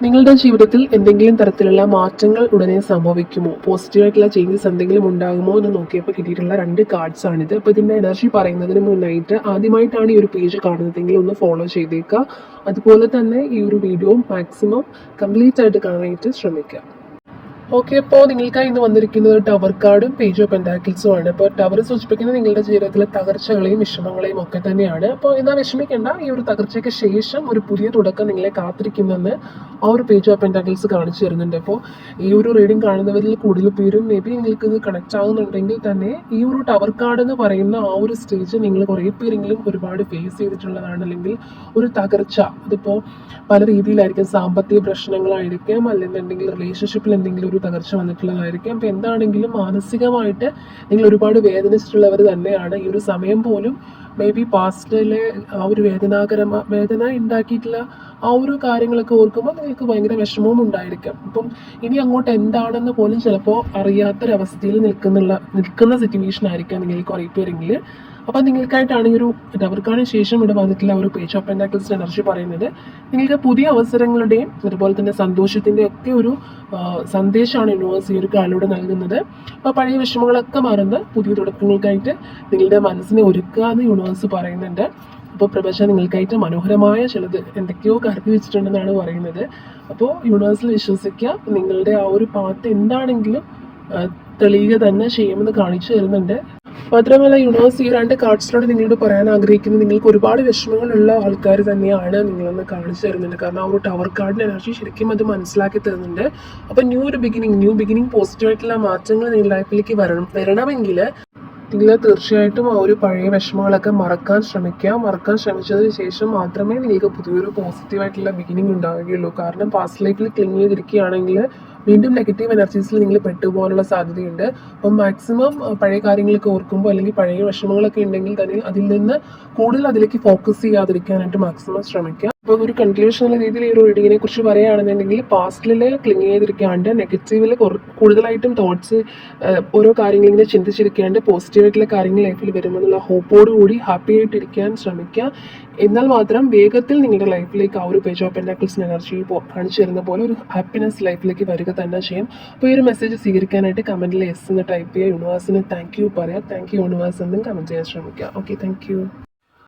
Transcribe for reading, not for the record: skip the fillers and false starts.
നിങ്ങളുടെ ജീവിതത്തിൽ എന്തെങ്കിലും തരത്തിലുള്ള മാറ്റങ്ങൾ ഉടനെ സംഭവിക്കുമോ, പോസിറ്റീവായിട്ടുള്ള ചേഞ്ചസ് എന്തെങ്കിലും ഉണ്ടാകുമോ എന്ന് നോക്കിയപ്പോൾ കിട്ടിയിട്ടുള്ള 2 കാർഡ്സ് ആണിത്. അപ്പോൾ ഇതിൻ്റെ എനർജി പറയുന്നതിന് മുന്നായിട്ട് ആദ്യമായിട്ടാണ് ഈ ഒരു പേജ് കാണുന്നതെങ്കിൽ ഒന്ന് ഫോളോ ചെയ്തേക്കുക. അതുപോലെ തന്നെ ഈ ഒരു വീഡിയോ മാക്സിമം കംപ്ലീറ്റ് ആയിട്ട് കാണാനായിട്ട് ശ്രമിക്കുക. ഓക്കെ, അപ്പോൾ നിങ്ങൾക്കായി ഇന്ന് വന്നിരിക്കുന്നത് ടവർ കാർഡും പേജ് ഓഫ് പെൻറ്റാക്കിൾസും ആണ്. അപ്പോൾ ടവർ സൂചിപ്പിക്കുന്നത് നിങ്ങളുടെ ജീവിതത്തിലെ തകർച്ചകളെയും വിഷമങ്ങളെയും ഒക്കെ തന്നെയാണ്. അപ്പോൾ എന്നാൽ വിഷമിക്കേണ്ട, ഈ ഒരു തകർച്ചയ്ക്ക് ശേഷം ഒരു പുതിയ തുടക്കം നിങ്ങളെ കാത്തിരിക്കുമെന്ന് ആ ഒരു പേജ് ഓഫ് പെൻറ്റാക്കിൾസ് കാണിച്ചു തരുന്നുണ്ട്. അപ്പോൾ ഈ ഒരു റീഡിംഗ് കാണുന്നവരിൽ കൂടുതൽ പേരും മേ ബി നിങ്ങൾക്ക് ഇത് കണക്റ്റ് ആകുന്നുണ്ടെങ്കിൽ തന്നെ ഈ ഒരു ടവർ കാർഡ് എന്ന് പറയുന്ന ആ ഒരു സ്റ്റേജ് നിങ്ങൾ കുറേ പേരെങ്കിലും ഒരുപാട് ഫേസ് ചെയ്തിട്ടുള്ളതാണ്. അല്ലെങ്കിൽ ഒരു തകർച്ച, അതിപ്പോൾ പല രീതിയിലായിരിക്കും. സാമ്പത്തിക പ്രശ്നങ്ങളായിരിക്കാം, അല്ലെന്നുണ്ടെങ്കിൽ റിലേഷൻഷിപ്പിൽ എന്തെങ്കിലും ഒരു തകർച്ച വന്നിട്ടുള്ളതായിരിക്കും. അപ്പോൾ എന്താണെങ്കിലും മാനസികമായിട്ട് നിങ്ങൾ ഒരുപാട് വേദനിച്ചിട്ടുള്ളവർ തന്നെയാണ്. ഈ ഒരു സമയം പോലും മേ ബി പാസ്റ്റിലെ ആ ഒരു വേദന ഉണ്ടാക്കിയിട്ടുള്ള ആ ഒരു കാര്യങ്ങളൊക്കെ ഓർക്കുമ്പോൾ നിങ്ങൾക്ക് ഭയങ്കര വിഷമവും ഉണ്ടായിരിക്കും. അപ്പം ഇനി അങ്ങോട്ട് എന്താണെന്ന് പോലും ചിലപ്പോൾ അറിയാത്തൊരവസ്ഥയിൽ നിൽക്കുന്ന സിറ്റുവേഷൻ ആയിരിക്കാം നിങ്ങൾ കുറേ പേരെങ്കിൽ. അപ്പോൾ നിങ്ങൾക്കായിട്ടാണ് ഈ ഒരു ടവർക്കാണ് ശേഷം ഇവിടെ വന്നിട്ടുള്ള ഒരു പേജ് ഓഫ് പെൻറ്റാക്കിൾസിൻ്റെ എനർജി പറയുന്നത്. നിങ്ങൾക്ക് പുതിയ അവസരങ്ങളുടെയും അതുപോലെ തന്നെ സന്തോഷത്തിൻ്റെ ഒക്കെ ഒരു സന്ദേശമാണ് യൂണിവേഴ്സ് ഈ ഒരു കാലിലൂടെ നൽകുന്നത്. അപ്പോൾ പഴയ വിഷമങ്ങളൊക്കെ മറന്ന് പുതിയ തുടക്കങ്ങൾക്കായിട്ട് നിങ്ങളുടെ മനസ്സിനെ ഒരുക്കുക എന്ന് യൂണിവേഴ്സ് പറയുന്നുണ്ട്. അപ്പോൾ പ്രപഞ്ചം നിങ്ങൾക്കായിട്ട് മനോഹരമായ ചിലത് എന്തൊക്കെയോ കരുതി വെച്ചിട്ടുണ്ടെന്നാണ് പറയുന്നത്. അപ്പോൾ യൂണിവേഴ്സിൽ വിശ്വസിക്കുക, നിങ്ങളുടെ ആ ഒരു പാത്ത് എന്താണെങ്കിലും തെളിയുക തന്നെ ചെയ്യുമെന്ന് കാണിച്ചു തരുന്നുണ്ട്. മാത്രമല്ല യൂണിവേഴ്സ് ഈ 2 കാർഡ്സിലൂടെ നിങ്ങളോട് പറയാൻ ആഗ്രഹിക്കുന്നത് നിങ്ങൾക്ക് ഒരുപാട് വിഷമങ്ങളുള്ള ആൾക്കാർ തന്നെയാണ് നിങ്ങളെന്ന് കാണിച്ചു തരുന്നുണ്ട്. കാരണം ആ ഒരു ടവർ കാർഡിൻ്റെ എനർജി ശരിക്കും അത് മനസ്സിലാക്കി തരുന്നുണ്ട്. അപ്പോൾ ന്യൂ ബിഗിനിങ് പോസിറ്റീവായിട്ടുള്ള മാറ്റങ്ങൾ നിങ്ങളുടെ ലൈഫിലേക്ക് വരണമെങ്കിൽ നിങ്ങൾ തീർച്ചയായിട്ടും ആ ഒരു പഴയ വിഷമങ്ങളൊക്കെ മറക്കാൻ ശ്രമിക്കുക. മറക്കാൻ ശ്രമിച്ചതിന് ശേഷം മാത്രമേ നിങ്ങൾക്ക് പുതിയൊരു പോസിറ്റീവായിട്ടുള്ള ബിഗിനിങ് ഉണ്ടാവുകയുള്ളൂ. കാരണം പാസ്റ്റ് ലൈഫിൽ ക്ലിങ് ചെയ്തിരിക്കുകയാണെങ്കിൽ വീണ്ടും നെഗറ്റീവ് എനർജീസിൽ നിങ്ങൾ പെട്ടുപോകാനുള്ള സാധ്യതയുണ്ട്. അപ്പം മാക്സിമം പഴയ കാര്യങ്ങളൊക്കെ ഓർക്കുമ്പോൾ അല്ലെങ്കിൽ പഴയ വിഷമങ്ങളൊക്കെ ഉണ്ടെങ്കിൽ തന്നെ അതിൽ നിന്ന് കൂടുതൽ അതിലേക്ക് ഫോക്കസ് ചെയ്യാതിരിക്കാനായിട്ട് മാക്സിമം ശ്രമിക്കുക. അപ്പോൾ ഒരു കൺക്ലൂഷൻ എന്ന രീതിയിൽ ഈ ഒരു റീഡിങ്ങിനെ കുറിച്ച് പറയുകയാണെന്നുണ്ടെങ്കിൽ പാസ്റ്റിൽ ക്ലിങ് ചെയ്തിരിക്കാണ്ട് നെഗറ്റീവിൽ കൂടുതലായിട്ടും തോട്ട്സ് ഓരോ കാര്യങ്ങളിങ്ങനെ ചിന്തിച്ചിരിക്കാണ്ട് പോസിറ്റീവായിട്ടുള്ള കാര്യങ്ങൾ ലൈഫിൽ വരുമെന്നുള്ള ഹോപ്പോടുകൂടി ഹാപ്പി ആയിട്ടിരിക്കാൻ ശ്രമിക്കുക. എന്നാൽ മാത്രം വേഗത്തിൽ നിങ്ങളുടെ ലൈഫിലേക്ക് ആ ഒരു പേജ് ഓഫ് പെൻറ്റാക്കിൾസിൻ്റെ എനർജി കാണിച്ചു തരുന്ന പോലെ ഒരു ഹാപ്പിനെസ് ലൈഫിലേക്ക് വരിക തന്നെ ചെയ്യും. അപ്പോൾ ഈ ഒരു മെസ്സേജ് സ്വീകരിക്കാനായിട്ട് കമൻറ്റിൽ എസ് എന്ന് ടൈപ്പ് ചെയ്യുക. യൂണിവേഴ്സിന് താങ്ക് യു പറയാം. താങ്ക് യു യൂണിവേഴ്സ് എന്നും കമൻറ്റ് ചെയ്യാൻ ശ്രമിക്കുക. Okay, thank you.